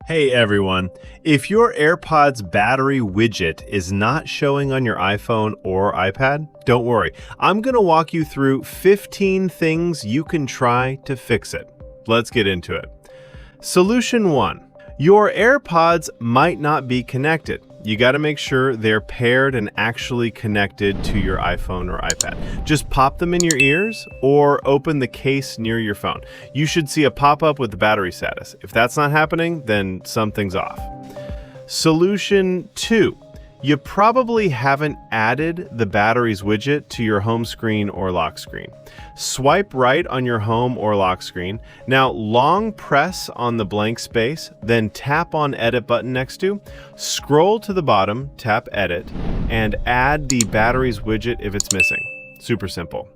Hey everyone, if your AirPods battery widget is not showing on your iPhone or iPad, don't worry. I'm going to walk you through 15 things you can try to fix it. Let's get into it. Solution 1. Your AirPods might not be connected. You got to make sure they're paired and actually connected to your iPhone or iPad. Just pop them in your ears or open the case near your phone. You should see a pop-up with the battery status. If that's not happening, then something's off. Solution 2. You probably haven't added the batteries widget to your home screen or lock screen. Swipe right on your home or lock screen. Now long press on the blank space, then tap on Edit button next to. Scroll to the bottom, tap Edit, and add the batteries widget if it's missing. Super simple.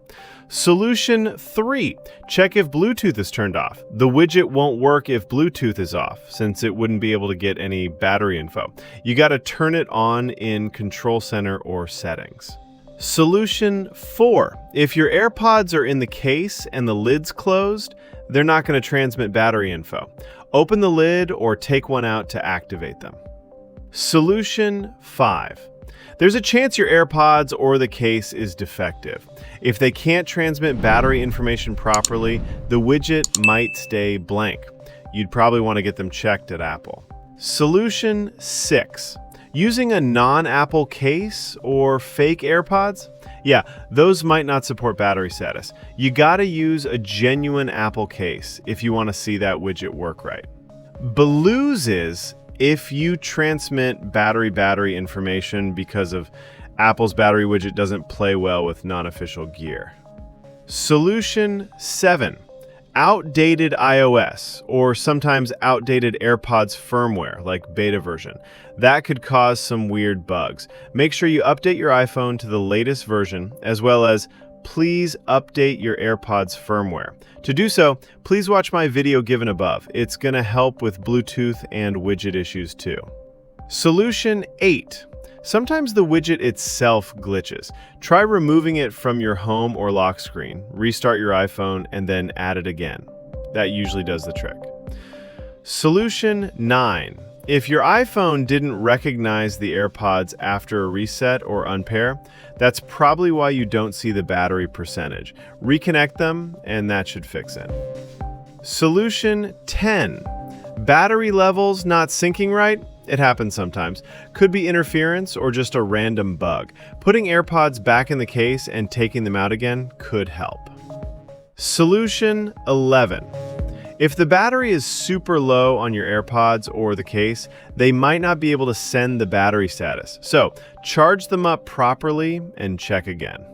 Solution 3. Check if Bluetooth is turned off. The widget won't work if Bluetooth is off, since it wouldn't be able to get any battery info. You got to turn it on in Control Center or Settings. Solution 4. If your AirPods are in the case and the lid's closed, they're not going to transmit battery info. Open the lid or take one out to activate them. Solution 5. There's a chance your AirPods or the case is defective. If they can't transmit battery information properly, the widget might stay blank. You'd probably want to get them checked at Apple. Solution 6. Using a non-Apple case or fake AirPods? Yeah, those might not support battery status. You gotta use a genuine Apple case if you want to see that widget work right. Blues is if you transmit battery information because of Apple's battery widget doesn't play well with non-official gear. Solution 7. Outdated iOS, or sometimes outdated AirPods firmware, like beta version. That could cause some weird bugs. Make sure you update your iPhone to the latest version, as well as please update your AirPods firmware. To do so, please watch my video given above. It's going to help with Bluetooth and widget issues too. Solution 8. Sometimes the widget itself glitches. Try removing it from your home or lock screen, restart your iPhone, and then add it again. That usually does the trick. Solution 9. If your iPhone didn't recognize the AirPods after a reset or unpair, that's probably why you don't see the battery percentage. Reconnect them, and that should fix it. Solution 10. Battery levels not syncing right? It happens sometimes. Could be interference or just a random bug. Putting AirPods back in the case and taking them out again could help. Solution 11. If the battery is super low on your AirPods or the case, they might not be able to send the battery status. So charge them up properly and check again.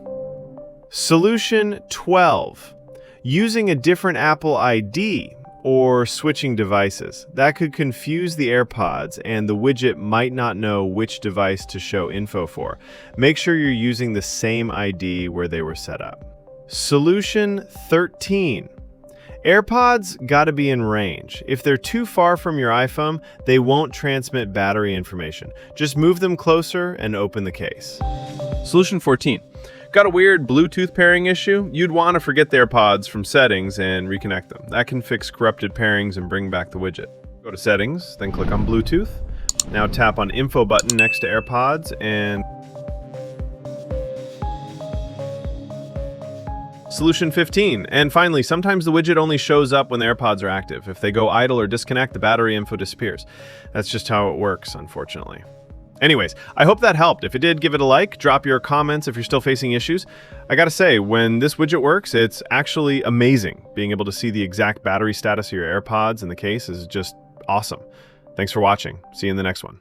Solution 12. Using a different Apple ID or switching devices. That could confuse the AirPods and the widget might not know which device to show info for. Make sure you're using the same ID where they were set up. Solution 13. AirPods gotta be in range. If they're too far from your iPhone, they won't transmit battery information. Just move them closer and open the case. Solution 14. Got a weird Bluetooth pairing issue? You'd want to forget the AirPods from settings and reconnect them. That can fix corrupted pairings and bring back the widget. Go to settings, then click on Bluetooth. Now tap on Info button next to AirPods and Solution 15. And finally, sometimes the widget only shows up when the AirPods are active. If they go idle or disconnect, the battery info disappears. That's just how it works, unfortunately. Anyways, I hope that helped. If it did, give it a like, drop your comments if you're still facing issues. I gotta say, when this widget works, it's actually amazing. Being able to see the exact battery status of your AirPods in the case is just awesome. Thanks for watching. See you in the next one.